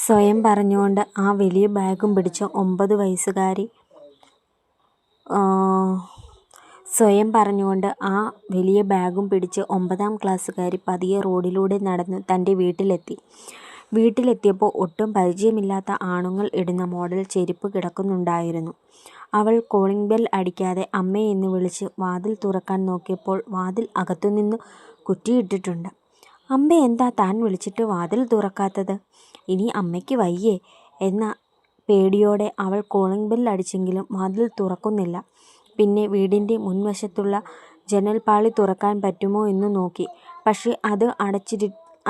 സ്വയം പറഞ്ഞുകൊണ്ട് ആ വലിയ ബാഗും പിടിച്ച് 9 വയസ്സുകാരി സ്വയം പറഞ്ഞുകൊണ്ട് ആ വലിയ ബാഗും പിടിച്ച് 9ാം ക്ലാസ്സുകാരി പതിയെ റോഡിലൂടെ നടന്ന് തൻ്റെ വീട്ടിലെത്തി. വീട്ടിലെത്തിയപ്പോൾ ഒട്ടും പരിചയമില്ലാത്ത ആണുങ്ങൾ ഇടുന്ന മോഡൽ ചെരുപ്പ് കിടക്കുന്നുണ്ടായിരുന്നു. അവൾ കോളിംഗ് ബെൽ അടിക്കാതെ അമ്മേ എന്ന് വിളിച്ച് വാതിൽ തുറക്കാൻ നോക്കിയപ്പോൾ വാതിൽ അകത്തുനിന്ന് കുറ്റിയിട്ടിട്ടുണ്ട്. അമ്മ എന്താ താൻ വിളിച്ചിട്ട് വാതിൽ തുറക്കാത്തത്? ഇനി അമ്മയ്ക്ക് വയ്യേ എന്ന പേടിയോടെ അവൾ കോളിംഗ് ബെൽ അടിച്ചെങ്കിലും വാതിൽ തുറക്കുന്നില്ല. പിന്നെ വീടിൻ്റെ മുൻവശത്തുള്ള ജനൽപ്പാളി തുറക്കാൻ പറ്റുമോ എന്ന് നോക്കി. പക്ഷേ അത്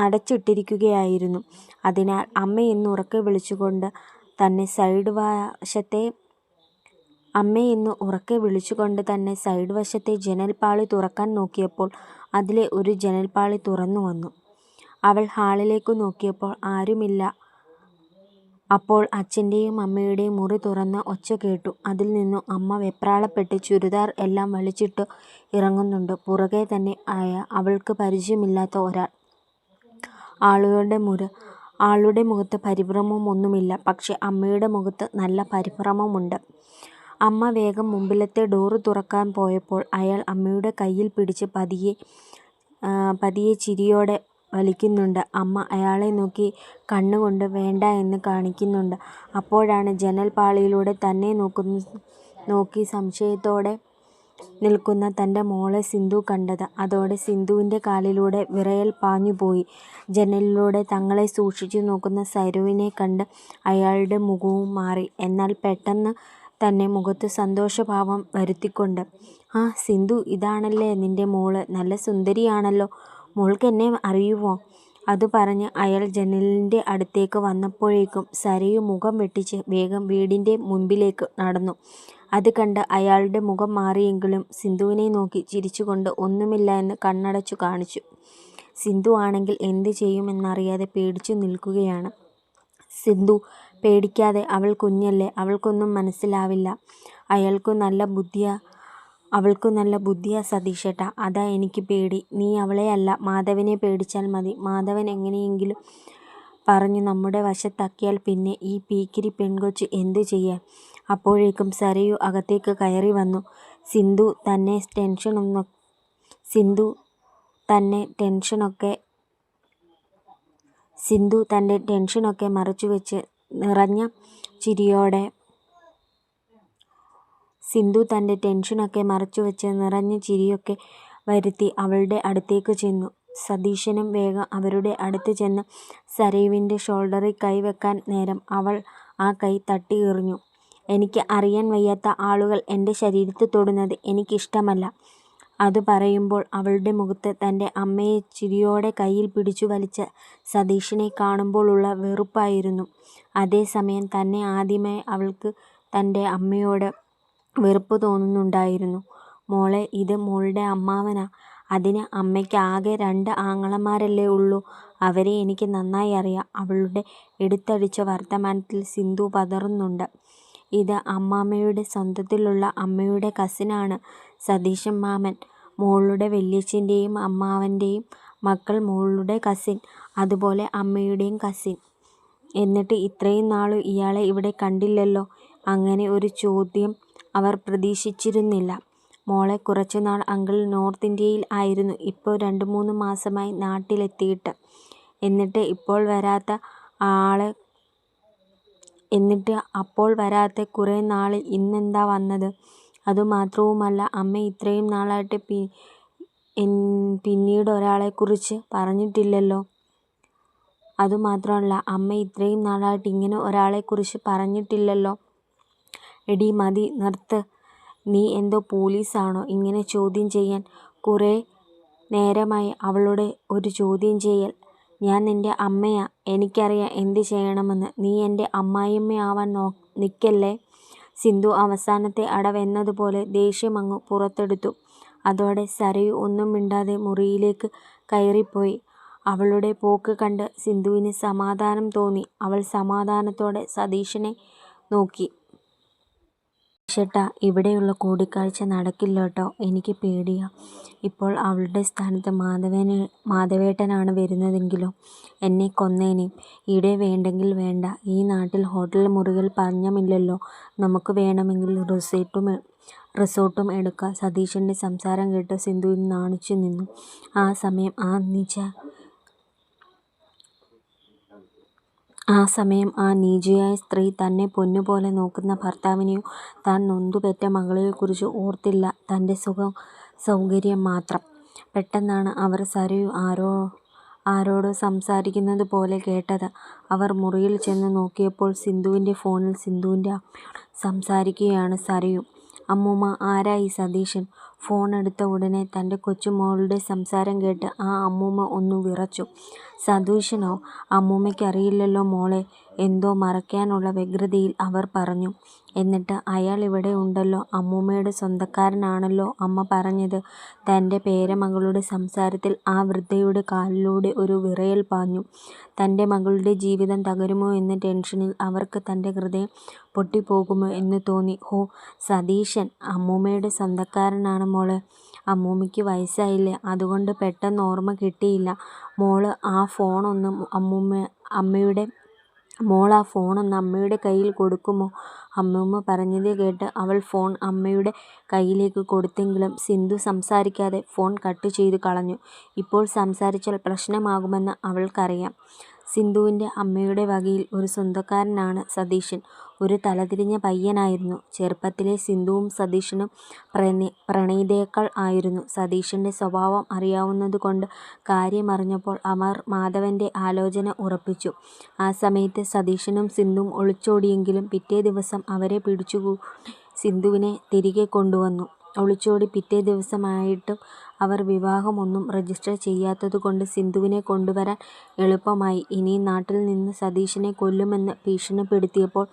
അടച്ചിട്ടിരിക്കുകയായിരുന്നു. അതിനാൽ അമ്മയെന്ന് ഉറക്കെ വിളിച്ചുകൊണ്ട് തന്നെ സൈഡ് വശത്തെ ജനൽപ്പാളി തുറക്കാൻ നോക്കിയപ്പോൾ അതിലെ ഒരു ജനൽപ്പാളി തുറന്നു വന്നു. അവൾ ഹാളിലേക്ക് നോക്കിയപ്പോൾ ആരുമില്ല. അപ്പോൾ അച്ഛൻ്റെയും അമ്മയുടെയും മുറി തുറന്ന ഒച്ച കേട്ടു. അതിൽ നിന്നും അമ്മ വെപ്രാളപ്പെട്ട് ചുരിദാർ എല്ലാം വലിച്ചിട്ട് ഇറങ്ങുന്നുണ്ട്. പുറകെ തന്നെ അവൾക്ക് പരിചയമില്ലാത്ത ഒരാൾ. ആളുടെ മുഖത്ത് പരിഭ്രമമൊന്നുമില്ല. പക്ഷെ അമ്മയുടെ മുഖത്ത് നല്ല പരിഭ്രമമുണ്ട്. അമ്മ വേഗം മുമ്പിലത്തെ ഡോറ് തുറക്കാൻ പോയപ്പോൾ അയാൾ അമ്മയുടെ കയ്യിൽ പിടിച്ച് പതിയെ ചിരിയോടെ വലിക്കുന്നുണ്ട്. അമ്മ അയാളെ നോക്കി കണ്ണുകൊണ്ട് വേണ്ട എന്ന് കാണിക്കുന്നുണ്ട്. അപ്പോഴാണ് ജനൽപ്പാളിയിലൂടെ തന്നെ നോക്കി സംശയത്തോടെ നിൽക്കുന്ന തൻ്റെ മോളെ സിന്ധു കണ്ടത്. അതോടെ സിന്ധുവിൻ്റെ കാലിലൂടെ വിറയൽ പാഞ്ഞുപോയി. ജനലിലൂടെ തങ്ങളെ സൂക്ഷിച്ചു നോക്കുന്ന സരുവിനെ കണ്ട് അയാളുടെ മുഖവും മാറി. എന്നാൽ പെട്ടെന്ന് തന്നെ മുഖത്ത് സന്തോഷഭാവം വരുത്തിക്കൊണ്ട്, ആ സിന്ധു, ഇതാണല്ലേ നിൻ്റെ മോള്? നല്ല സുന്ദരിയാണല്ലോ. മോൾക്ക് എന്നെ അറിയുമോ? അതു പറഞ്ഞ് അയാൾ ജനലിൻ്റെ അടുത്തേക്ക് വന്നപ്പോഴേക്കും സരയു മുഖം വെട്ടിച്ച് വേഗം വീടിൻ്റെ മുൻപിലേക്ക് നടന്നു. അത് കണ്ട് അയാളുടെ മുഖം മാറിയെങ്കിലും സിന്ധുവിനെ നോക്കി ചിരിച്ചുകൊണ്ട് ഒന്നുമില്ല എന്ന് കണ്ണടച്ചു കാണിച്ചു. സിന്ധു ആണെങ്കിൽ എന്ത് ചെയ്യുമെന്നറിയാതെ പേടിച്ചു നിൽക്കുകയാണ്. സിന്ധു, പേടിക്കാതെ, അവൾ കുഞ്ഞല്ലേ, അവൾക്കൊന്നും മനസ്സിലാവില്ല. അവൾക്കു നല്ല ബുദ്ധിയാ സതീശേട്ടാ. അതാ എനിക്ക് പേടി. നീ അവളെ അല്ല, മാധവനെ പേടിച്ചാൽ മതി. മാധവൻ എങ്ങനെയെങ്കിലും പറഞ്ഞു നമ്മുടെ വശത്താക്കിയാൽ പിന്നെ ഈ പീക്കിരി പെൺകൊച്ച് എന്തു ചെയ്യാൻ? അപ്പോഴേക്കും സരയു അകത്തേക്ക് കയറി വന്നു. സിന്ധു തൻ്റെ ടെൻഷനൊക്കെ മറച്ചുവെച്ച് നിറഞ്ഞ ചിരിയൊക്കെ വരുത്തി അവളുടെ അടുത്തേക്ക് ചെന്നു. സതീശനും വേഗം അവരുടെ അടുത്ത് ചെന്ന് സരയുവിൻ്റെ ഷോൾഡറിൽ കൈ വെക്കാൻ നേരം അവൾ ആ കൈ തട്ടി എറിഞ്ഞു. എനിക്ക് അറിയാൻ വയ്യാത്ത ആളുകൾ എൻ്റെ ശരീരത്ത് തൊടുന്നത് എനിക്കിഷ്ടമല്ല. അത് പറയുമ്പോൾ അവളുടെ മുഖത്ത് തൻ്റെ അമ്മയെ ചിരിയോടെ കയ്യിൽ പിടിച്ചു വലിച്ച സതീശനെ കാണുമ്പോൾ ഉള്ള വെറുപ്പായിരുന്നു. അതേസമയം തന്നെ ആദ്യമായി അവൾക്ക് തൻ്റെ അമ്മയോട് വെറുപ്പ് തോന്നുന്നുണ്ടായിരുന്നു. മോളെ, ഇത് മോളുടെ അമ്മാവനാ. അതിന് അമ്മയ്ക്ക് ആകെ 2 ആങ്ങളമാരല്ലേ ഉള്ളൂ. അവരെ എനിക്ക് നന്നായി അറിയാം. അവളുടെ എടുത്തടിച്ച വർത്തമാനത്തിൽ സിന്ധു പതറുന്നുണ്ട്. ഇത് അമ്മാമ്മയുടെ സ്വന്തത്തിലുള്ള അമ്മയുടെ കസിനാണ് സതീശൻ മാമൻ. മോളുടെ വല്യച്ഛൻ്റെയും അമ്മാവൻ്റെയും മക്കൾ മോളുടെ കസിൻ. അതുപോലെ അമ്മയുടെയും കസിൻ. എന്നിട്ട് ഇത്രയും നാളും ഇയാളെ ഇവിടെ കണ്ടില്ലല്ലോ. അങ്ങനെ ഒരു ചോദ്യം അവർ പ്രതീക്ഷിച്ചിരുന്നില്ല. മോളെ, കുറച്ചുനാൾ അങ്കിൾ നോർത്ത് ഇന്ത്യയിൽ ആയിരുന്നു. ഇപ്പോൾ 2-3 മാസമായി നാട്ടിലെത്തിയിട്ട്. എന്നിട്ട് അപ്പോൾ വരാത്ത കുറേ നാളിൽ ഇന്നെന്താ വന്നത്? അതുമാത്രവുമല്ല, അമ്മ ഇത്രയും നാളായിട്ട് പിന്നീടൊരാളെക്കുറിച്ച് പറഞ്ഞിട്ടില്ലല്ലോ. ഇങ്ങനെ ഒരാളെക്കുറിച്ച് പറഞ്ഞിട്ടില്ലല്ലോ. എടീ, മതി, നിർത്ത്. നീ എന്തോ പോലീസാണോ ഇങ്ങനെ ചോദ്യം ചെയ്യാൻ? കുറേ നേരമായി അവളുടെ ഒരു ചോദ്യം ചെയ്യൽ. ഞാൻ നിൻ്റെ അമ്മയാ. എനിക്കറിയാം എന്ത് ചെയ്യണമെന്ന്. നീ എൻ്റെ അമ്മായിയമ്മയാവാൻ നിൽക്കല്ലേ. സിന്ധു അവസാനത്തെ അടവെന്നതുപോലെ ദേഷ്യമങ്ങ് പുറത്തെടുത്തു. അതോടെ സരയു ഒന്നും മിണ്ടാതെ മുറിയിലേക്ക് കയറിപ്പോയി. അവളുടെ പോക്ക് കണ്ട് സിന്ധുവിന് സമാധാനം തോന്നി. അവൾ സമാധാനത്തോടെ സതീശനെ നോക്കി. ചേട്ടാ, ഇവിടെയുള്ള കൂടിക്കാഴ്ച നടക്കില്ലേട്ടോ. എനിക്ക് പേടിയാ. ഇപ്പോൾ അവളുടെ സ്ഥാനത്ത് മാധവേട്ടനാണ് വരുന്നതെങ്കിലോ? എന്നെ കൊന്നേനെ. ഇവിടെ വേണ്ടെങ്കിൽ വേണ്ട. ഈ നാട്ടിൽ ഹോട്ടൽ മുറികൾ പഞ്ഞമില്ലല്ലോ. നമുക്ക് വേണമെങ്കിൽ റിസോർട്ടും എടുക്കാം. സതീശന്റെ സംസാരം കേട്ട് സിന്ധുവിന് നാണിച്ചു നിന്നു. ആ സമയം ആ നീചയായ സ്ത്രീ തന്നെ പൊന്നുപോലെ നോക്കുന്ന ഭർത്താവിനെയോ താൻ നൊന്തുപെറ്റ മകളെക്കുറിച്ചോ ഓർത്തില്ല. തൻ്റെ സൗകര്യം മാത്രം. പെട്ടെന്നാണ് അവർ സരയു ആരോടോ സംസാരിക്കുന്നത് പോലെ കേട്ടത്. അവർ മുറിയിൽ ചെന്ന് നോക്കിയപ്പോൾ സിന്ധുവിൻ്റെ ഫോണിൽ സിന്ധുവിൻ്റെ അമ്മയോട് സംസാരിക്കുകയാണ് സരയു. അമ്മൂമ്മ, ആരായി സതീശൻ? ഫോൺ എടുത്ത ഉടനെ തൻ്റെ കൊച്ചുമോളുടെ സംസാരം കേട്ട് ആ അമ്മൂമ്മ ഒന്ന് വിറച്ചു. സതീശനോ? അമ്മൂമ്മയ്ക്കറിയില്ലല്ലോ മോളെ. എന്തോ മറയ്ക്കാനുള്ള വ്യഗ്രതയിൽ അവർ പറഞ്ഞു. എന്നിട്ട് അയാൾ ഇവിടെ ഉണ്ടല്ലോ. അമ്മൂമ്മയുടെ സ്വന്തക്കാരനാണല്ലോ അമ്മ പറഞ്ഞത്. തൻ്റെ പേരമകളുടെ സംസാരത്തിൽ ആ വൃദ്ധയുടെ കാലിലൂടെ ഒരു വിറയൽ പാഞ്ഞു. തൻ്റെ മകളുടെ ജീവിതം തകരുമോ എന്ന ടെൻഷനിൽ അവർക്ക് തൻ്റെ ഹൃദയം പൊട്ടിപ്പോകുമോ എന്ന് തോന്നി. ഹോ, സതീശൻ അമ്മൂമ്മയുടെ സ്വന്തക്കാരനാണ് മോളെ. അമ്മൂമ്മയ്ക്ക് വയസ്സായില്ലേ, അതുകൊണ്ട് പെട്ടെന്ന് ഓർമ്മ കിട്ടിയില്ല. മോള് ആ ഫോണൊന്ന് അമ്മയുടെ കയ്യിൽ കൊടുക്കുമോ? അമ്മൂമ്മ പറഞ്ഞത് കേട്ട് അവൾ ഫോൺ അമ്മയുടെ കയ്യിലേക്ക് കൊടുത്തെങ്കിലും സിന്ധു സംസാരിക്കാതെ ഫോൺ കട്ട് ചെയ്തു കളഞ്ഞു. ഇപ്പോൾ സംസാരിച്ചാൽ പ്രശ്നമാകുമെന്ന് അവൾക്കറിയാം. സിന്ധുവിൻ്റെ അമ്മയുടെ വകയിൽ ഒരു സ്വന്തക്കാരനാണ് സതീശൻ. ഒരു തലതിരിഞ്ഞ പയ്യനായിരുന്നു. ചെറുപ്പത്തിലെ സിന്ധുവും സതീശനും പ്രണയിതാക്കൾ ആയിരുന്നു. സതീശൻ്റെ സ്വഭാവം അറിയാവുന്നതുകൊണ്ട് കാര്യമറിഞ്ഞപ്പോൾ അവർ മാധവൻ്റെ ആലോചന ഉറപ്പിച്ചു. ആ സമയത്ത് സതീശനും സിന്ധുവും ഒളിച്ചോടിയെങ്കിലും പിറ്റേ ദിവസം അവരെ പിടിച്ചുകൂടി സിന്ധുവിനെ തിരികെ കൊണ്ടുവന്നു. ഒളിച്ചോടി പിറ്റേ ദിവസമായിട്ടും അവർ വിവാഹമൊന്നും രജിസ്റ്റർ ചെയ്യാത്തതുകൊണ്ട് സിന്ധുവിനെ കൊണ്ടുവരാൻ എളുപ്പമായി. ഇനി നാട്ടിൽ നിന്ന് സതീശനെ കൊല്ലുമെന്ന് ഭീഷണിപ്പെടുത്തിയപ്പോൾ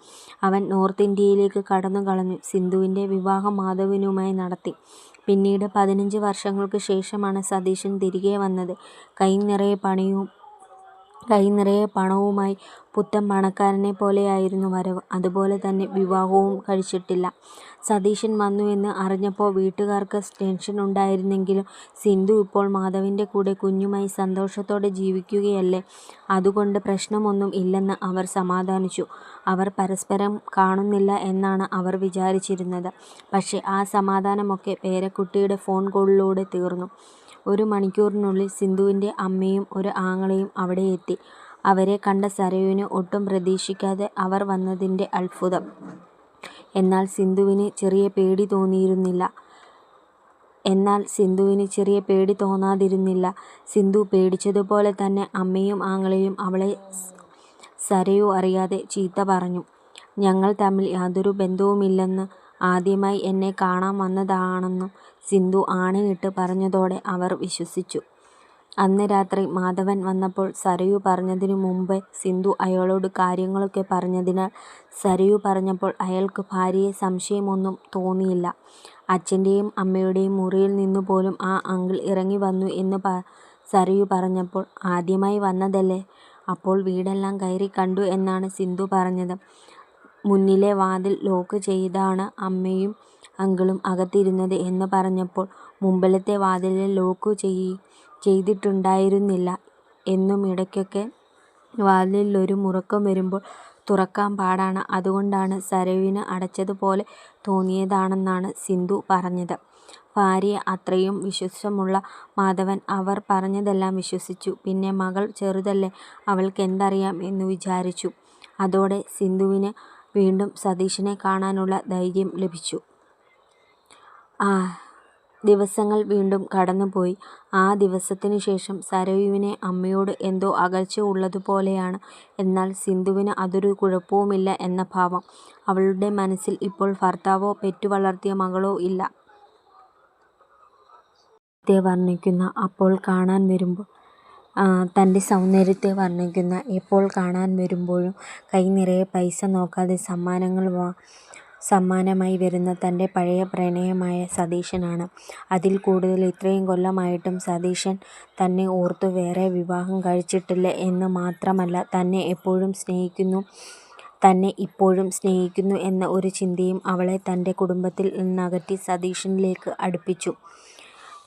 അവൻ നോർത്ത് ഇന്ത്യയിലേക്ക് കടന്നുകളഞ്ഞു. സിന്ധുവിൻ്റെ വിവാഹം മാധവനുമായി നടത്തി. പിന്നീട് 15 വർഷങ്ങൾക്ക് ശേഷമാണ് സതീശൻ തിരികെ വന്നത്. കൈ നിറയെ പണവുമായി. പുത്തൻ പണക്കാരനെ പോലെയായിരുന്നു വരവ്. അതുപോലെ തന്നെ വിവാഹവും കഴിച്ചിട്ടില്ല. സതീശൻ വന്നു എന്ന് അറിഞ്ഞപ്പോൾ വീട്ടുകാർക്ക് ടെൻഷനുണ്ടായിരുന്നെങ്കിലും സിന്ധു ഇപ്പോൾ മാധവൻ്റെ കൂടെ കുഞ്ഞുമായി സന്തോഷത്തോടെ ജീവിക്കുകയല്ലേ. അതുകൊണ്ട് പ്രശ്നമൊന്നും ഇല്ലെന്ന് അവർ സമാധാനിച്ചു. അവർ പരസ്പരം കാണുന്നില്ല എന്നാണ് അവർ വിചാരിച്ചിരുന്നത്. പക്ഷേ ആ സമാധാനമൊക്കെ പേരക്കുട്ടിയുടെ ഫോൺ കോളിലൂടെ തീർന്നു. 1 മണിക്കൂറിനുള്ളിൽ സിന്ധുവിൻ്റെ അമ്മയും ഒരു ആങ്ങളയും അവിടെ എത്തി. അവരെ കണ്ട സരയുവിന് ഒട്ടും പ്രതീക്ഷിക്കാതെ അവർ വന്നതിൻ്റെ അത്ഭുതം. എന്നാൽ സിന്ധുവിന് ചെറിയ പേടി തോന്നാതിരുന്നില്ല. സിന്ധു പേടിച്ചതുപോലെ തന്നെ അമ്മയും ആങ്ങളയും അവളെ സരയു അറിയാതെ ചീത്ത പറഞ്ഞു. ഞങ്ങൾ തമ്മിൽ യാതൊരു ബന്ധവുമില്ലെന്ന്, ആദ്യമായി എന്നെ കാണാൻ വന്നതാണെന്നും സിന്ധു ആണയിട്ട് പറഞ്ഞതോടെ അവർ വിശ്വസിച്ചു. അന്ന് രാത്രി മാധവൻ വന്നപ്പോൾ സരയു പറഞ്ഞതിനു മുമ്പേ സിന്ധു അയാളോട് കാര്യങ്ങളൊക്കെ പറഞ്ഞതിനാൽ സരയു പറഞ്ഞപ്പോൾ അയാൾക്ക് ഭാര്യയെ സംശയമൊന്നും തോന്നിയില്ല. അച്ഛൻ്റെയും അമ്മയുടെയും മുറിയിൽ നിന്നുപോലും ആ അങ്കിൾ ഇറങ്ങി വന്നു എന്ന് സരയു പറഞ്ഞപ്പോൾ ആദ്യമായി വന്നതല്ലേ, അപ്പോൾ വീടെല്ലാം കയറി കണ്ടു എന്നാണ് സിന്ധു പറഞ്ഞത്. മുന്നിലെ വാതിൽ ലോക്ക് ചെയ്താണ് അമ്മയും അങ്കിളും അകത്തിരുന്നത് എന്ന് പറഞ്ഞപ്പോൾ മുമ്പിലത്തെ വാതിലിൽ ലോക്ക് ചെയ്തിട്ടുണ്ടായിരുന്നില്ല എന്നും ഇടയ്ക്കൊക്കെ വാതിലിൽ ഒരു മുറുക്കം വരുമ്പോൾ തുറക്കാൻ പാടാണ്, അതുകൊണ്ടാണ് സരയുവിന് അടച്ചതുപോലെ തോന്നിയതാണെന്നാണ് സിന്ധു പറഞ്ഞത്. ഭാര്യയെ അത്രയും വിശ്വാസമുള്ള മാധവൻ അവർ പറഞ്ഞതെല്ലാം വിശ്വസിച്ചു. പിന്നെ മകൾ ചെറുതല്ലേ, അവൾക്കെന്തറിയാം എന്ന് വിചാരിച്ചു. അതോടെ സിന്ധുവിന് വീണ്ടും സതീശനെ കാണാനുള്ള ധൈര്യം ലഭിച്ചു. ദിവസങ്ങൾ വീണ്ടും കടന്നുപോയി. ആ ദിവസത്തിനു ശേഷം സരയുവിന് അമ്മയോട് എന്തോ അകൽച്ച ഉള്ളതുപോലെയാണ്. എന്നാൽ സിന്ധുവിന് അതൊരു കുഴപ്പവുമില്ല എന്ന ഭാവം. അവളുടെ മനസ്സിൽ ഇപ്പോൾ ഭർത്താവോ പെറ്റു വളർത്തിയ മകളോ ഇല്ല. തൻ്റെ സൗന്ദര്യത്തെ വർണ്ണിക്കുന്ന എപ്പോൾ കാണാൻ വരുമ്പോഴും കൈ നിറയെ പൈസ നോക്കാതെ സമ്മാനമായി വരുന്ന തൻ്റെ പഴയ പ്രണയമായ സതീശനാണ്. അതിൽ കൂടുതൽ ഇത്രയും കൊല്ലമായിട്ടും സതീശൻ തന്നെ ഓർത്തു വേറെ വിവാഹം കഴിച്ചിട്ടില്ല എന്ന് മാത്രമല്ല തന്നെ എപ്പോഴും സ്നേഹിക്കുന്നു, തന്നെ ഇപ്പോഴും സ്നേഹിക്കുന്നു എന്ന ഒരു ചിന്തയും അവളെ തൻ്റെ കുടുംബത്തിൽ നിന്നകറ്റി സതീഷിലേക്ക് അടുപ്പിച്ചു.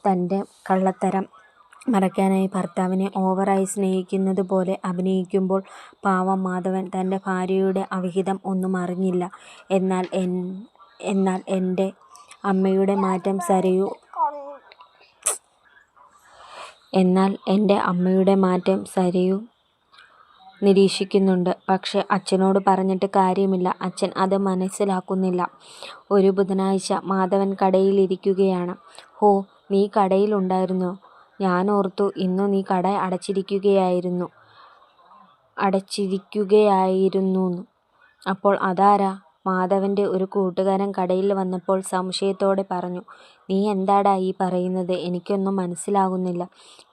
തൻ്റെ കള്ളത്തരം മറയ്ക്കാനായി ഭർത്താവിനെ ഓവറായി സ്നേഹിക്കുന്നത് പോലെ അഭിനയിക്കുമ്പോൾ പാവം മാധവൻ തൻ്റെ ഭാര്യയുടെ അവിഹിതം ഒന്നും അറിഞ്ഞില്ല. എന്നാൽ എൻ്റെ അമ്മയുടെ മാറ്റം സരയു നിരീക്ഷിക്കുന്നുണ്ട്. പക്ഷെ അച്ഛനോട് പറഞ്ഞിട്ട് കാര്യമില്ല. അച്ഛൻ അത് മനസ്സിലാക്കുന്നില്ല. ഒരു ബുധനാഴ്ച മാധവൻ കടയിലിരിക്കുകയാണ്. "ഹോ, നീ കടയിലുണ്ടായിരുന്നോ? ഞാനോർത്തു ഇന്നു നീ കട അടച്ചിരിക്കുകയായിരുന്നൂന്ന്." "അപ്പോൾ അതാരാ?" മാധവൻ്റെ ഒരു കൂട്ടുകാരൻ കടയിൽ വന്നപ്പോൾ സംശയത്തോടെ പറഞ്ഞു. "നീ എന്താടാ ഈ പറയുന്നത്? എനിക്കൊന്നും മനസ്സിലാകുന്നില്ല."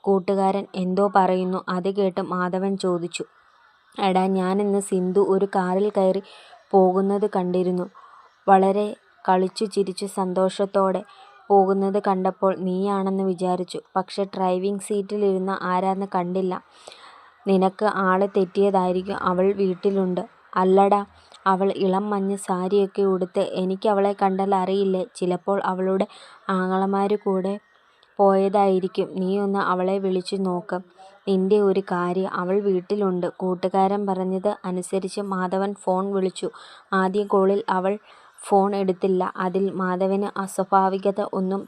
കൂട്ടുകാരൻ എന്തോ പറയുന്നു. അത് കേട്ട് മാധവൻ ചോദിച്ചു, "എടാ, ഞാനിന്ന് സിന്ധു ഒരു കാറിൽ കയറി പോകുന്നത് കണ്ടിരുന്നു. വളരെ കളിച്ചു ചിരിച്ചു സന്തോഷത്തോടെ പോകുന്നത് കണ്ടപ്പോൾ നീയാണെന്ന് വിചാരിച്ചു. പക്ഷെ ഡ്രൈവിംഗ് സീറ്റിലിരുന്ന ആരാന്ന് കണ്ടില്ല. നിനക്ക് ആള് തെറ്റിയതായിരിക്കും. അവൾ വീട്ടിലുണ്ട്." "അല്ലടാ, അവൾ ഇളം മഞ്ഞ സാരിയൊക്കെ ഉടുത്ത്. എനിക്കവളെ കണ്ടാൽ അറിയില്ലേ? ചിലപ്പോൾ അവളുടെ ആങ്ങളമാര് കൂടെ പോയതായിരിക്കും. നീ ഒന്ന് അവളെ വിളിച്ചു നോക്ക്." "നിന്റെ ഒരു കാര്യം, അവൾ വീട്ടിലുണ്ട്." കൂട്ടുകാരൻ പറഞ്ഞത് അനുസരിച്ച് മാധവൻ ഫോൺ വിളിച്ചു. ആദ്യ കോളിൽ അവൾ ഫോൺ എടുത്തില്ല. അതിൽ മാധവന് അസ്വാഭാവികത ഒന്നും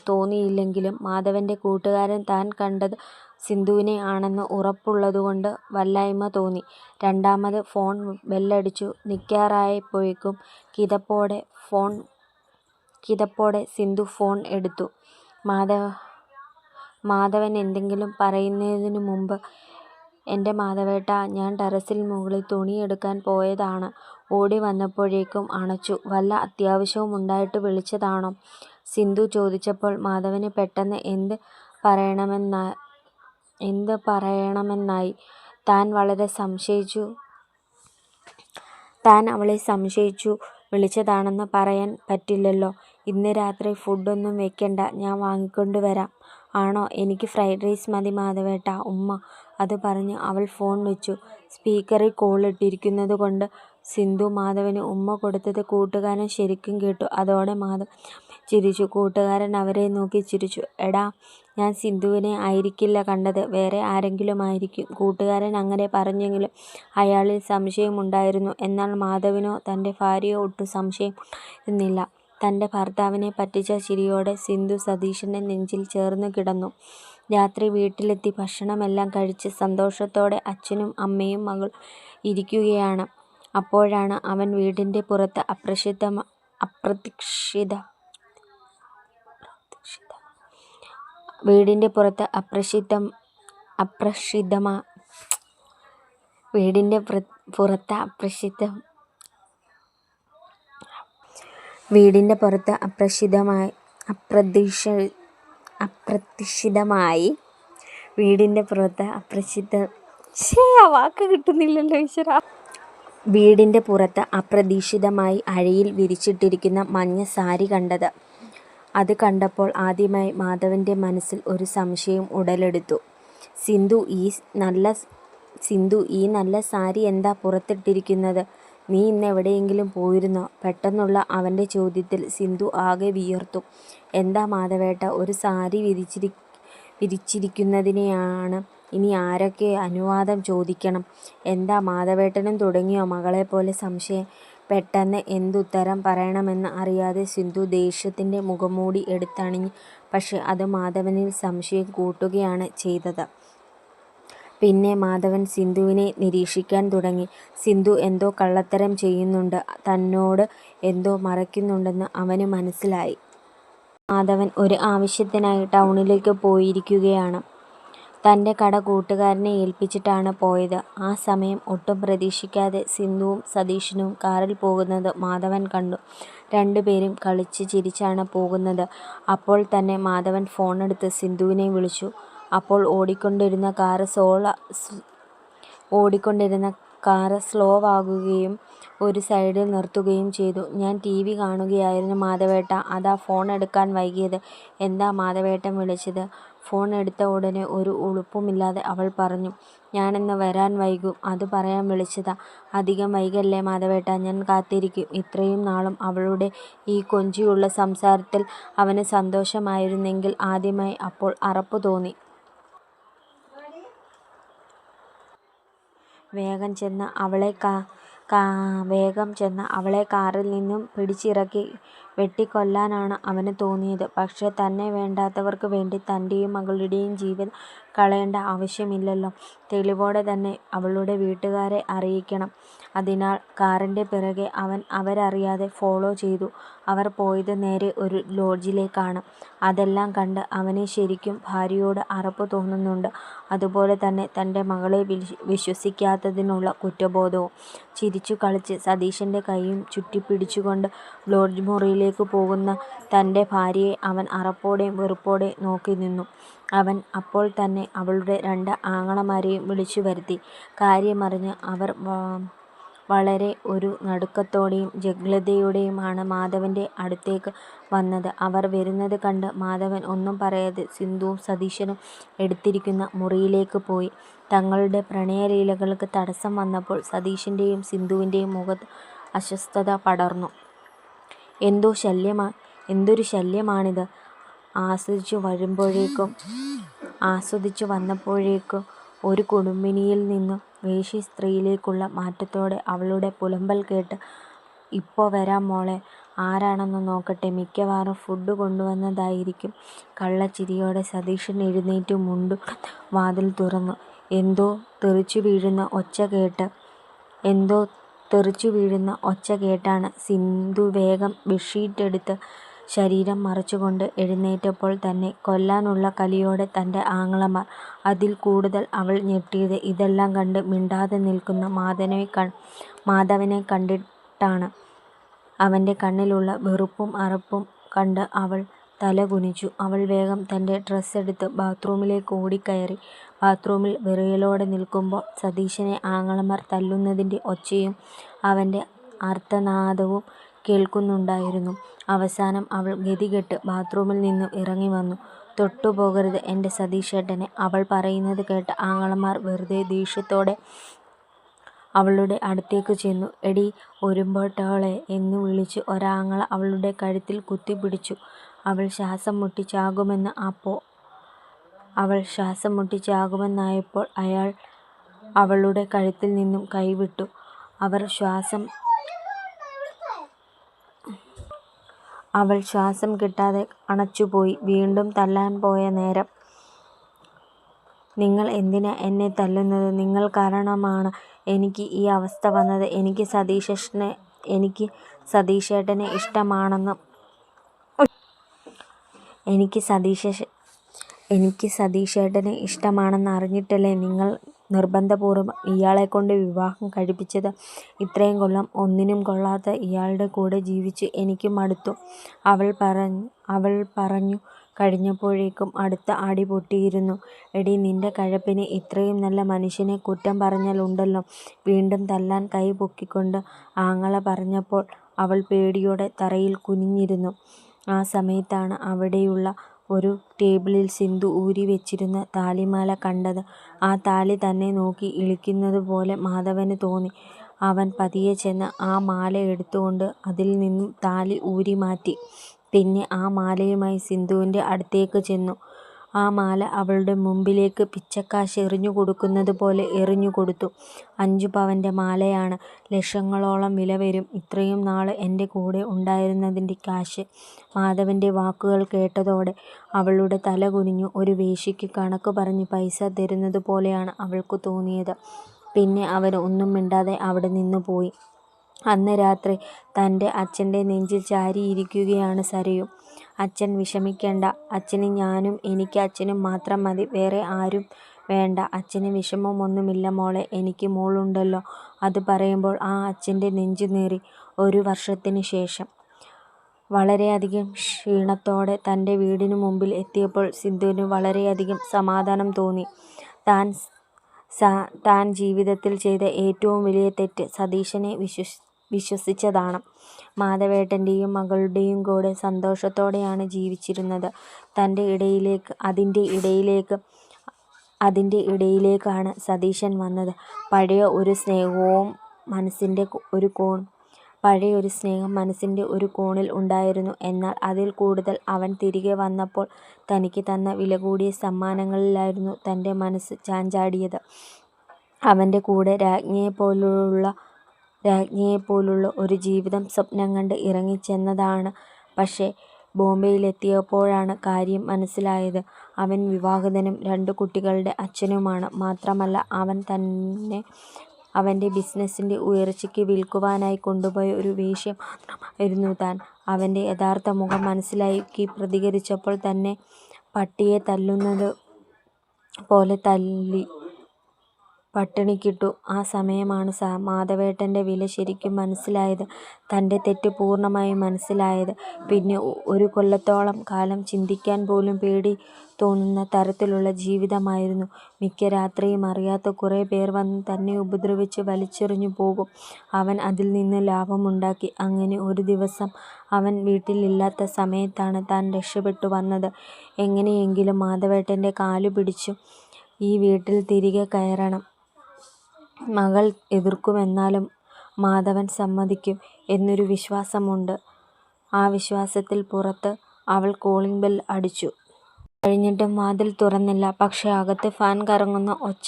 തോന്നിയില്ലെങ്കിലും മാധവൻ്റെ കൂട്ടുകാരൻ താൻ കണ്ടത് സിന്ധുവിനെ ആണെന്ന് ഉറപ്പുള്ളതുകൊണ്ട് വല്ലായ്മ തോന്നി. രണ്ടാമത് ഫോൺ ബെല്ലടിച്ചു നിൽക്കാറായപ്പോഴേക്കും കിതപ്പോടെ സിന്ധു ഫോൺ എടുത്തു. മാധവൻ എന്തെങ്കിലും പറയുന്നതിനു മുമ്പ്, "എൻ്റെ മാധവേട്ടാ, ഞാൻ ടെറസിൽ മുകളിൽ തുണിയെടുക്കാൻ പോയതാണ്. ഓടി വന്നപ്പോഴേക്കും അണച്ചു. വല്ല അത്യാവശ്യവും ഉണ്ടായിട്ട് വിളിച്ചതാണോ?" സിന്ധു ചോദിച്ചപ്പോൾ മാധവന് പെട്ടെന്ന് എന്ത് പറയണമെന്നായി. താൻ അവളെ സംശയിച്ചു വിളിച്ചതാണെന്ന് പറയാൻ പറ്റില്ലല്ലോ. "ഇന്ന് രാത്രി ഫുഡൊന്നും വെക്കണ്ട, ഞാൻ വാങ്ങിക്കൊണ്ട് വരാം." "ആണോ? എനിക്ക് ഫ്രൈഡ് റൈസ് മതി മാധവേട്ടാ, ഉമ്മ." അത് പറഞ്ഞ് അവൾ ഫോൺ വെച്ചു. സ്പീക്കറിൽ കോളിട്ടിരിക്കുന്നത് കൊണ്ട് സിന്ധു മാധവന് ഉമ്മ കൊടുത്തത് കൂട്ടുകാരൻ ശരിക്കും കേട്ടു. അതോടെ മാധവൻ ചിരിച്ചു. കൂട്ടുകാരൻ അവരെ നോക്കി ചിരിച്ചു. "എടാ, ഞാൻ സിന്ധുവിനെ ആയിരിക്കില്ല കണ്ടത്, വേറെ ആരെങ്കിലും ആയിരിക്കും." കൂട്ടുകാരൻ അങ്ങനെ പറഞ്ഞെങ്കിലും അയാളിൽ സംശയമുണ്ടായിരുന്നു. എന്നാൽ മാധവനോ തൻ്റെ ഭാര്യയോ ഒട്ടും സംശയമുണ്ടായിരുന്നില്ല. തൻ്റെ ഭർത്താവിനെ പറ്റിച്ച ചിരിയോടെ സിന്ധു സതീഷിൻ്റെ നെഞ്ചിൽ ചേർന്നു കിടന്നു. രാത്രി വീട്ടിലെത്തി ഭക്ഷണമെല്ലാം കഴിച്ച് സന്തോഷത്തോടെ അച്ഛനും അമ്മയും മകളും ഇരിക്കുകയാണ്. അപ്പോഴാണ് അവൻ വീടിൻ്റെ പുറത്ത് അപ്രതീക്ഷിതമായി അഴയിൽ വിരിച്ചിട്ടിരിക്കുന്ന മഞ്ഞ സാരി കണ്ടത്. അത് കണ്ടപ്പോൾ ആദ്യമായി മാധവൻ്റെ മനസ്സിൽ ഒരു സംശയം ഉടലെടുത്തു. "സിന്ധു, ഈ നല്ല സാരി എന്താ പുറത്തിട്ടിരിക്കുന്നത്? നീ ഇന്ന് എവിടെയെങ്കിലും പോയിരുന്നോ?" പെട്ടെന്നുള്ള അവൻ്റെ ചോദ്യത്തിൽ സിന്ധു ആകെ വിയർത്തു. "എന്താ മാധവേട്ടാ, ഒരു സാരി വിരിച്ചിരിക്കുന്നതിനാണ് ഇനി ആരൊക്കെ അനുവാദം ചോദിക്കണം? എന്താ മാധവേട്ടനും തുടങ്ങിയോ?" മകളെപ്പോലെ സംശയം. പെട്ടെന്ന് എന്തുത്തരം പറയണമെന്ന് അറിയാതെ സിന്ധു ദേഷ്യത്തിൻ്റെ മുഖംമൂടി എടുത്തണിഞ്ഞു. പക്ഷെ അത് മാധവനിൽ സംശയം കൂട്ടുകയാണ് ചെയ്തത്. പിന്നെ മാധവൻ സിന്ധുവിനെ നിരീക്ഷിക്കാൻ തുടങ്ങി. സിന്ധു എന്തോ കള്ളത്തരം ചെയ്യുന്നുണ്ട്. തന്നോട് എന്തോ മറയ്ക്കുന്നുണ്ടെന്ന് അവന് മനസ്സിലായി. മാധവൻ ഒരു ആവശ്യത്തിനായി ടൗണിലേക്ക് പോയിരിക്കുകയാണ്. തൻ്റെ കട കൂട്ടുകാരനെ ഏൽപ്പിച്ചിട്ടാണ് പോയത്. ആ സമയം ഒട്ടും പ്രതീക്ഷിക്കാതെ സിന്ധുവും സതീഷും കാറിൽ പോകുന്നത് മാധവൻ കണ്ടു. രണ്ടുപേരും കളിച്ച് ചിരിച്ചാണ് പോകുന്നത്. അപ്പോൾ തന്നെ മാധവൻ ഫോണെടുത്ത് സിന്ധുവിനെ വിളിച്ചു. അപ്പോൾ ഓടിക്കൊണ്ടിരുന്ന കാറ് സ്ലോവാകുകയും ഒരു സൈഡിൽ നിർത്തുകയും ചെയ്തു. "ഞാൻ TV കാണുകയായിരുന്നു മാധവേട്ടാ. അതാ ഫോൺ എടുക്കാൻ വൈകിയത്. എന്താ മാധവേട്ടൻ വിളിച്ചത്? " ഫോൺ എടുത്ത ഉടനെ ഒരു ഉളുപ്പുമില്ലാതെ അവൾ പറഞ്ഞു. "ഞാനിന്ന് വരാൻ വൈകും. അത് പറയാൻ വിളിച്ചതാ. അധികം വൈകല്ലേ മാധവേട്ടാ, ഞാൻ കാത്തിരിക്കും. " ഇത്രയും നാളും അവളുടെ ഈ കൊഞ്ചിയുള്ള സംസാരത്തിൽ അവന് സന്തോഷമായിരുന്നെങ്കിൽ ആദ്യമായി അപ്പോൾ അറപ്പ് തോന്നി. വേഗം ചെന്ന് അവളെ കാറിൽ നിന്നും പിടിച്ചിറക്കി വെട്ടിക്കൊല്ലാനാണ് അവന് തോന്നിയത്. പക്ഷേ തന്നെ വേണ്ടാത്തവർക്ക് വേണ്ടി തൻ്റെയും മകളുടെയും ജീവൻ കളയേണ്ട ആവശ്യമില്ലല്ലോ. തെളിവോടെ തന്നെ അവളുടെ വീട്ടുകാരെ അറിയിക്കണം. അതിനാൽ കാറിൻ്റെ പിറകെ അവൻ അവരറിയാതെ ഫോളോ ചെയ്തു. അവർ പോയത് നേരെ ഒരു ലോഡ്ജിലേക്കാണ്. അതെല്ലാം കണ്ട് അവന് ശരിക്കും ഭാര്യയോട് അറപ്പ് തോന്നുന്നുണ്ട്. അതുപോലെ തന്നെ തൻ്റെ മകളെ വിശ്വസിക്കാത്തതിനുള്ള കുറ്റബോധവും. ചിരിച്ചു കളിച്ച് സതീശൻ്റെ കൈയും ചുറ്റിപ്പിടിച്ചുകൊണ്ട് ലോഡ്ജ് മുറിയിലേക്ക് പോകുന്ന തൻ്റെ ഭാര്യയെ അവൻ അറപ്പോടെയും വെറുപ്പോടെയും നോക്കി നിന്നു. അവൻ അപ്പോൾ തന്നെ അവളുടെ 2 ആങ്ങളമാരെയും വിളിച്ചു വരുത്തി. കാര്യമറിഞ്ഞ് അവർ വളരെ ഒരു നടുക്കത്തോടെയും വ്യഗ്രതയോടെയുമാണ് മാധവൻ്റെ അടുത്തേക്ക് വന്നത്. അവർ വരുന്നത് കണ്ട് മാധവൻ ഒന്നും പറയാതെ സിന്ധുവും സതീശനും എടുത്തിരിക്കുന്ന മുറിയിലേക്ക് പോയി. തങ്ങളുടെ പ്രണയലീലകൾക്ക് തടസ്സം വന്നപ്പോൾ സതീശൻ്റെയും സിന്ധുവിൻ്റെയും മുഖത്ത് അസ്വസ്ഥത പടർന്നു. എന്തൊരു ശല്യമാണിത്! ആസ്വദിച്ചു വന്നപ്പോഴേക്കും ഒരു കുടുംബിനിയിൽ നിന്നും വേശ്യ സ്ത്രീയിലേക്കുള്ള മാറ്റത്തോടെ അവളുടെ പുലമ്പൽ കേട്ട്. "ഇപ്പോ വരാം മോളെ. ആരാണെന്ന് നോക്കട്ടെ. മിക്കവാറും ഫുഡ് കൊണ്ടുവന്നതായിരിക്കും. " കള്ളച്ചിരിയോടെ സതീശൻ എഴുന്നേറ്റ് മുണ്ടുടുത്ത് വാതിൽ തുറന്നു. എന്തോ തെറിച്ചു വീഴുന്ന ഒച്ച കേട്ടാണ് സിന്ധു വേഗം ബെഡ്ഷീറ്റ് എടുത്ത് ശരീരം മറച്ചുകൊണ്ട് എഴുന്നേറ്റപ്പോൾ തന്നെ കൊല്ലാനുള്ള കലിയോടെ തൻ്റെ ആങ്ങളമാർ. അതിൽ കൂടുതൽ അവൾ ഞെട്ടിയത് ഇതെല്ലാം കണ്ട് മിണ്ടാതെ നിൽക്കുന്ന മാധവനെ കണ്ടിട്ടാണ്. അവൻ്റെ കണ്ണിലുള്ള വെറുപ്പും അറപ്പും കണ്ട് അവൾ തല കുനിച്ചു. അവൾ വേഗം തൻ്റെ ഡ്രസ്സ് എടുത്ത് ബാത്റൂമിലേക്ക് ഓടിക്കയറി. ബാത്റൂമിൽ വിറയലോടെ നിൽക്കുമ്പോൾ സതീശനെ ആങ്ങളമാർ തല്ലുന്നതിൻ്റെ ഒച്ചയും അവൻ്റെ ആർത്തനാദവും കേൾക്കുന്നുണ്ടായിരുന്നു. അവസാനം അവൾ ഗതികെട്ട് ബാത്റൂമിൽ നിന്നും ഇറങ്ങി വന്നു. "തൊട്ടുപോകരുത് എൻ്റെ സതീശേട്ടനെ. " അവൾ പറയുന്നത് കേട്ട് ആങ്ങളമാർ വെറുതെ ദേഷ്യത്തോടെ അവളുടെ അടുത്തേക്ക് ചെന്നു. "എടീ ഒരുമ്പോട്ടോളെ" എന്ന് വിളിച്ച് ഒരാങ്ങള അവളുടെ കഴുത്തിൽ കുത്തിപ്പിടിച്ചു. അവൾ ശ്വാസം മുട്ടി ചാകുമെന്നായപ്പോൾ അയാൾ അവളുടെ കഴുത്തിൽ നിന്നും കൈവിട്ടു. അവൾ ശ്വാസം കിട്ടാതെ അണച്ചുപോയി. വീണ്ടും തല്ലാൻ പോയ നേരം, "നിങ്ങൾ എന്തിനാ എന്നെ തല്ലുന്നത്? നിങ്ങൾ കാരണമാണ് എനിക്ക് ഈ അവസ്ഥ വന്നത്. എനിക്ക് സതീശേട്ടനെ ഇഷ്ടമാണെന്ന് അറിഞ്ഞിട്ടല്ലേ നിങ്ങൾ നിർബന്ധപൂർവ്വം ഇയാളെക്കൊണ്ട് വിവാഹം കഴിപ്പിച്ചത്? ഇത്രയും കൊല്ലം ഒന്നിനും കൊള്ളാത്ത ഇയാളുടെ കൂടെ ജീവിച്ച് എനിക്ക് മടുത്തു. " അവൾ പറഞ്ഞു കഴിഞ്ഞപ്പോഴേക്കും അടുത്ത അടി പൊട്ടിയിരുന്നു. "എടീ നിൻ്റെ കഴപ്പിന് ഇത്രയും നല്ല മനുഷ്യനെ കുറ്റം പറഞ്ഞാൽ ഉണ്ടല്ലോ. " വീണ്ടും തല്ലാൻ കൈ പൊക്കിക്കൊണ്ട് ആങ്ങള പറഞ്ഞപ്പോൾ അവൾ പേടിയോടെ തറയിൽ കുനിഞ്ഞിരുന്നു. ആ സമയത്താണ് അവിടെയുള്ള ഒരു ടേബിളിൽ സിന്ധു ഊരി വെച്ചിരുന്ന താലിമാല കണ്ടത്. ആ താലി തന്നെ നോക്കി ഇളിക്കുന്നത് പോലെ മാധവന് തോന്നി. അവൻ പതിയെ ചെന്ന് ആ മാല എടുത്തുകൊണ്ട് അതിൽ നിന്നും താലി ഊരി മാറ്റി. പിന്നെ ആ മാലയുമായി സിന്ധുവിൻ്റെ അടുത്തേക്ക് ചെന്നു. ആ മാല അവളുടെ മുമ്പിലേക്ക് പിച്ചക്കാശ് എറിഞ്ഞു കൊടുക്കുന്നത് പോലെ എറിഞ്ഞു കൊടുത്തു. "5 പവൻ്റെ മാലയാണ്. ലക്ഷങ്ങളോളം വില വരും. ഇത്രയും നാൾ എൻ്റെ കൂടെ ഉണ്ടായിരുന്നതിൻ്റെ കാശ്. " മാധവൻ്റെ വാക്കുകൾ കേട്ടതോടെ അവളുടെ തല കുനിഞ്ഞു. ഒരു വേശ്യയ്ക്ക് കണക്ക് പറഞ്ഞ് പൈസ തരുന്നത് പോലെയാണ് അവൾക്ക് തോന്നിയത്. പിന്നെ അവൻ ഒന്നും മിണ്ടാതെ അവിടെ നിന്ന് പോയി. അന്ന് രാത്രി തൻ്റെ അച്ഛൻ്റെ നെഞ്ചിൽ ചാരിയിരിക്കുകയാണ് സരയു. "അച്ഛൻ വിഷമിക്കണ്ട. അച്ഛന് ഞാനും എനിക്ക് അച്ഛനും മാത്രം മതി. വേറെ ആരും വേണ്ട. അച്ഛന് വിഷമമൊന്നുമില്ല മോളെ. എനിക്ക് മോളുണ്ടല്ലോ. " അത് പറയുമ്പോൾ ആ അച്ഛൻ്റെ നെഞ്ചു നീറി. 1 വർഷത്തിന് ശേഷം വളരെയധികം ക്ഷീണത്തോടെ തൻ്റെ വീടിനു മുമ്പിൽ എത്തിയപ്പോൾ സിന്ധുവിന് വളരെയധികം സമാധാനം തോന്നി. താൻ ജീവിതത്തിൽ ചെയ്ത ഏറ്റവും വലിയ തെറ്റ് സതീശനെ വിശ്വസിച്ചതാണ്. മാധവേട്ടൻ്റെയും മകളുടെയും കൂടെ സന്തോഷത്തോടെയാണ് ജീവിച്ചിരുന്നത്. അതിൻ്റെ ഇടയിലേക്കാണ് സതീശൻ വന്നത്. പഴയ ഒരു സ്നേഹം മനസ്സിൻ്റെ ഒരു കോണിൽ ഉണ്ടായിരുന്നു. എന്നാൽ അതിൽ കൂടുതൽ അവൻ തിരികെ വന്നപ്പോൾ തനിക്ക് തന്ന വിലകൂടിയ സമ്മാനങ്ങളിലായിരുന്നു തൻ്റെ മനസ്സ് ചാഞ്ചാടിയത്. അവൻ്റെ കൂടെ രാജ്ഞിയെപ്പോലുള്ള ഒരു ജീവിതം സ്വപ്നം കണ്ട് ഇറങ്ങിച്ചെന്നതാണ്. പക്ഷേ ബോംബെയിലെത്തിയപ്പോഴാണ് കാര്യം മനസ്സിലായത്. അവൻ വിവാഹിതനും 2 കുട്ടികളുടെ അച്ഛനുമാണ്. മാത്രമല്ല അവൻ തന്നെ അവൻ്റെ ബിസിനസ്സിൻ്റെ ഉയർച്ചയ്ക്ക് വിൽക്കുവാനായി കൊണ്ടുപോയ ഒരു വേശ്യ മാത്രമായിരുന്നു താൻ. അവൻ്റെ യഥാർത്ഥ മുഖം മനസ്സിലാക്കി പ്രതികരിച്ചപ്പോൾ തന്നെ പട്ടിയെ തല്ലുന്നത് പോലെ തല്ലി പട്ടിണിക്കിട്ടു. ആ സമയമാണ് മാധവേട്ടൻ്റെ വില ശരിക്കും മനസ്സിലായത്, തൻ്റെ തെറ്റ് പൂർണ്ണമായും മനസ്സിലായത്. പിന്നെ 1 കൊല്ലത്തോളം കാലം ചിന്തിക്കാൻ പോലും പേടി തോന്നുന്ന തരത്തിലുള്ള ജീവിതമായിരുന്നു. മിക്ക രാത്രിയും അറിയാത്ത കുറേ പേർ വന്ന് തന്നെ ഉപദ്രവിച്ച് വലിച്ചെറിഞ്ഞു പോകും. അവൻ അതിൽ നിന്ന് ലാഭമുണ്ടാക്കി. അങ്ങനെ ഒരു ദിവസം അവൻ വീട്ടിലില്ലാത്ത സമയത്താണ് താൻ രക്ഷപ്പെട്ടു വന്നത്. എങ്ങനെയെങ്കിലും മാധവേട്ടൻ്റെ കാലു പിടിച്ചു ഈ വീട്ടിൽ തിരികെ കയറണം. മകൾ എതിർക്കുമെന്നാലും മാധവൻ സമ്മതിക്കും എന്നൊരു വിശ്വാസമുണ്ട്. ആ വിശ്വാസത്തിൽ പുറത്ത് അവൾ കോളിംഗ് ബെൽ അടിച്ചു. കഴിഞ്ഞിട്ടും വാതിൽ തുറന്നില്ല. പക്ഷേ അകത്ത് ഫാൻ കറങ്ങുന്ന ഒച്ച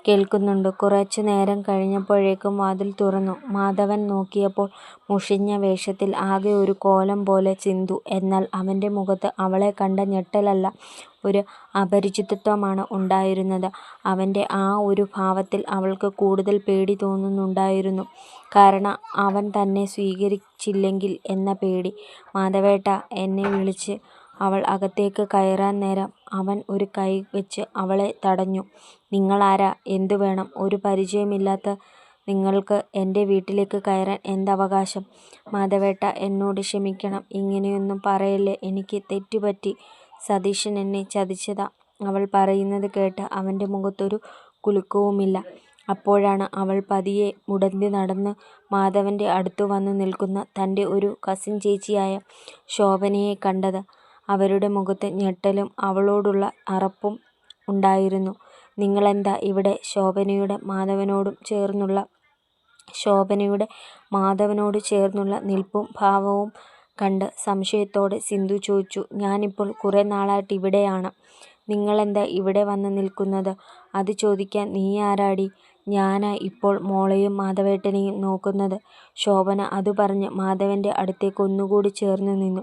കേൾക്കുന്നുണ്ട്. കുറച്ചു നേരം കഴിഞ്ഞപ്പോഴേക്കും വാതിൽ തുറന്നു. മാധവൻ നോക്കിയപ്പോൾ മുഷിഞ്ഞ വേഷത്തിൽ ആകെ ഒരു കോലം പോലെ സിന്ധു. എന്നാൽ അവൻ്റെ മുഖത്ത് അവളെ കണ്ട ഞെട്ടലല്ല, ഒരു അപരിചിതത്വമാണ് ഉണ്ടായിരുന്നത്. അവൻ്റെ ആ ഒരു ഭാവത്തിൽ അവൾക്ക് കൂടുതൽ പേടി തോന്നുന്നുണ്ടായിരുന്നു. കാരണം അവൻ തന്നെ സ്വീകരിച്ചില്ലെങ്കിൽ എന്ന പേടി. മാധവേട്ടാ എന്നെ വിളിച്ച് അവൾ അകത്തേക്ക് കയറാൻ നേരം അവൻ ഒരു കൈ വെച്ച് അവളെ തടഞ്ഞു. നിങ്ങളാരാ? എന്തു വേണം? ഒരു പരിചയമില്ലാത്ത നിങ്ങൾക്ക് എൻ്റെ വീട്ടിലേക്ക് കയറാൻ എന്തവകാശം? മാധവേട്ടാ എന്നോട് ക്ഷമിക്കണം, ഇങ്ങനെയൊന്നും പറയല്ലേ, എനിക്ക് തെറ്റുപറ്റി. സതീശൻ എന്നെ ചതിച്ചതാ. അവൾ പറയുന്നത് കേട്ട് അവൻ്റെ മുഖത്തൊരു കുലുക്കവുമില്ല. അപ്പോഴാണ് അവൾ പതിയെ മുടന്തി നടന്ന് മാധവൻ്റെ അടുത്തു വന്നു നിൽക്കുന്ന തൻ്റെ ഒരു കസിൻ ചേച്ചിയായ ശോഭനയെ കണ്ടത്. അവരുടെ മുഖത്ത് ഞെട്ടലും അവളോടുള്ള അറപ്പും ഉണ്ടായിരുന്നു. നിങ്ങളെന്താ ഇവിടെ? ശോഭനയുടെ മാധവനോട് ചേർന്നുള്ള നിൽപ്പും ഭാവവും കണ്ട് സംശയത്തോടെ സിന്ധു ചോദിച്ചു. ഞാനിപ്പോൾ കുറേ നാളായിട്ട് ഇവിടെയാണ്. നിങ്ങളെന്താ ഇവിടെ വന്ന് നിൽക്കുന്നത്? അത് ചോദിക്കാൻ നീ ആരാടി? ഞാനാ ഇപ്പോൾ മോളെയും മാധവേട്ടനെയും നോക്കുന്നത്. ശോഭന അത് പറഞ്ഞ് മാധവൻ്റെ അടുത്തേക്ക് ഒന്നുകൂടി ചേർന്നു നിന്നു.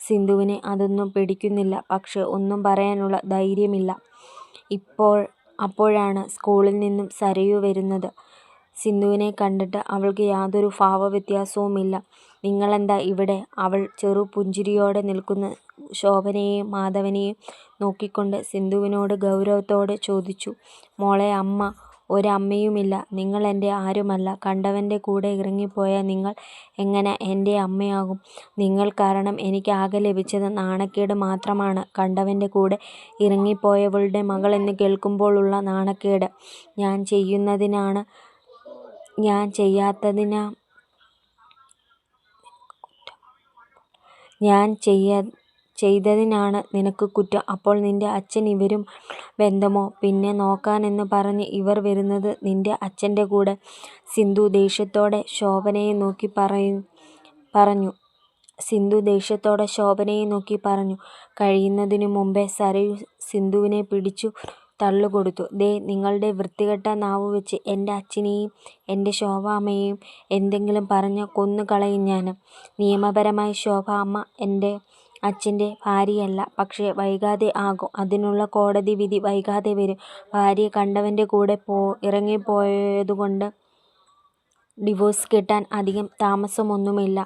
സിന്ധുവിന് അതൊന്നും പിടിക്കുന്നില്ല. പക്ഷേ ഒന്നും പറയാനുള്ള ധൈര്യമില്ല. അപ്പോഴാണ് സ്കൂളിൽ നിന്നും സരയു വരുന്നത്. സിന്ധുവിനെ കണ്ടിട്ട് അവൾക്ക് യാതൊരു ഭാവവ്യത്യാസവുമില്ല. നിങ്ങളെന്താ ഇവിടെ? അവൾ ചെറു പുഞ്ചിരിയോടെ നിൽക്കുന്ന ശോഭനയെയും മാധവനെയും നോക്കിക്കൊണ്ട് സിന്ധുവിനോട് ഗൗരവത്തോടെ ചോദിച്ചു. മോളെ, അമ്മ? ഒരമ്മയുമില്ല. നിങ്ങൾ എൻ്റെ ആരുമല്ല. കണ്ടവൻ്റെ കൂടെ ഇറങ്ങിപ്പോയാൽ നിങ്ങൾ എങ്ങനെ എൻ്റെ അമ്മയാകും? നിങ്ങൾ കാരണം എനിക്ക് ആകെ ലഭിച്ചത് നാണക്കേട് മാത്രമാണ്. കണ്ടവൻ്റെ കൂടെ ഇറങ്ങിപ്പോയവളുടെ മകളെന്ന് കേൾക്കുമ്പോഴുള്ള നാണക്കേട്. ഞാൻ ചെയ്തതിനാണ് നിനക്ക് കുറ്റം. അപ്പോൾ നിൻ്റെ അച്ഛൻ ഇവരും ബന്ധമോ? പിന്നെ നോക്കാനെന്ന് പറഞ്ഞ് ഇവർ വരുന്നത് നിൻ്റെ അച്ഛൻ്റെ കൂടെ? സിന്ധു ദേഷ്യത്തോടെ ശോഭനയെ നോക്കി പറഞ്ഞു. കഴിയുന്നതിനു മുമ്പേ സരയു സിന്ധുവിനെ പിടിച്ചു തള്ളുകൊടുത്തു. ദേ, നിങ്ങളുടെ വൃത്തികെട്ട നാവ് വെച്ച് എൻ്റെ അച്ഛനെയും എൻ്റെ ശോഭാമ്മയെയും എന്തെങ്കിലും പറഞ്ഞ് കൊന്നുകളയും ഞാൻ. നിയമപരമായി ശോഭ അമ്മ എൻ്റെ അച്ഛൻ്റെ ഭാര്യയല്ല. പക്ഷേ വൈകാതെ ആകും. അതിനുള്ള കോടതി വിധി വൈകാതെ വരും. ഭാര്യ കണ്ടവൻ്റെ കൂടെ ഇറങ്ങിപ്പോയതുകൊണ്ട് ഡിവോഴ്സ് കിട്ടാൻ അധികം താമസമൊന്നുമില്ല.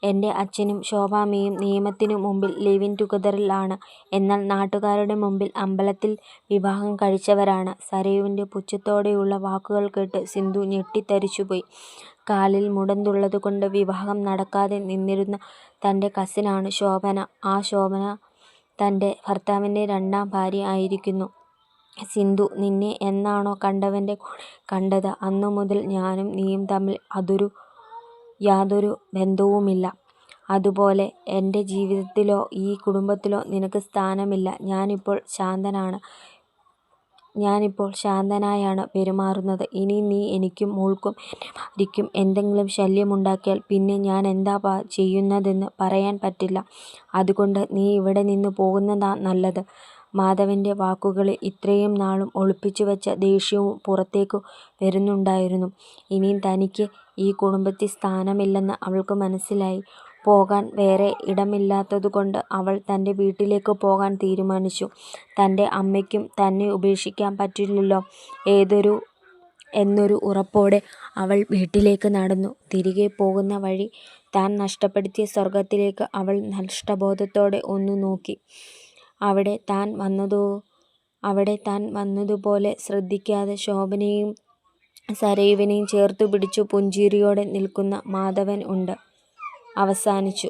എൻ്റെ അച്ഛനും ശോഭാമ്മയും നിയമത്തിനു മുമ്പിൽ ലിവ് ഇൻ ടുഗദറിൽ ആണ്. എന്നാൽ നാട്ടുകാരുടെ മുമ്പിൽ അമ്പലത്തിൽ വിവാഹം കഴിച്ചവരാണ്. സരയുവിൻ്റെ പുച്ഛത്തോടെയുള്ള വാക്കുകൾ കേട്ട് സിന്ധു ഞെട്ടിത്തരിച്ചുപോയി. കാലിൽ മുടന്തുള്ളതുകൊണ്ട് വിവാഹം നടക്കാതെ നിന്നിരുന്ന തൻ്റെ കസിനാണ് ശോഭന. ആ ശോഭന തൻ്റെ ഭർത്താവിൻ്റെ 2ാം ഭാര്യ ആയിരിക്കുന്നു. സിന്ധു, നിന്നെ എന്നാണോ കണ്ടവൻ്റെ കൂടെ കണ്ടത്, അന്നു മുതൽ ഞാനും നീയും തമ്മിൽ യാതൊരു ബന്ധവുമില്ല. അതുപോലെ എൻ്റെ ജീവിതത്തിലോ ഈ കുടുംബത്തിലോ നിനക്ക് സ്ഥാനമില്ല. ഞാനിപ്പോൾ ശാന്തനായാണ് പെരുമാറുന്നത്. ഇനി നീ എനിക്കും മോൾക്കും എൻ്റെ ഭാര്യയ്ക്കും എന്തെങ്കിലും ശല്യമുണ്ടാക്കിയാൽ പിന്നെ ഞാൻ എന്താ ചെയ്യുന്നതെന്ന് പറയാൻ പറ്റില്ല. അതുകൊണ്ട് നീ ഇവിടെ നിന്ന് പോകുന്നതാ നല്ലത്. മാധവൻ്റെ വാക്കുകളിൽ ഇത്രയും നാളും ഒളിപ്പിച്ചുവെച്ച ദേഷ്യവും പുറത്തേക്കു വരുന്നുണ്ടായിരുന്നു. ഇനി തനിക്ക് ഈ കുടുംബത്തിൽ സ്ഥാനമില്ലെന്ന് അവൾക്ക് മനസ്സിലായി. പോകാൻ വേറെ ഇടമില്ലാത്തതുകൊണ്ട് അവൾ തൻ്റെ വീട്ടിലേക്ക് പോകാൻ തീരുമാനിച്ചു. തൻ്റെ അമ്മയ്ക്കും തന്നെ ഉപേക്ഷിക്കാൻ പറ്റില്ലല്ലോ എന്നൊരു ഉറപ്പോടെ അവൾ വീട്ടിലേക്ക് നടന്നു. തിരികെ പോകുന്ന വഴി താൻ നഷ്ടപ്പെടുത്തിയ സ്വർഗത്തിലേക്ക് അവൾ നഷ്ടബോധത്തോടെ ഒന്ന് നോക്കി. അവിടെ താൻ വന്നതുപോലെ ശ്രദ്ധിക്കാതെ ശോഭനയും സരയുവിനെയും ചേർത്തു പിടിച്ചു പുഞ്ചിരിയോടെ നിൽക്കുന്ന മാധവൻ ഉണ്ട്. അവസാനിച്ചു.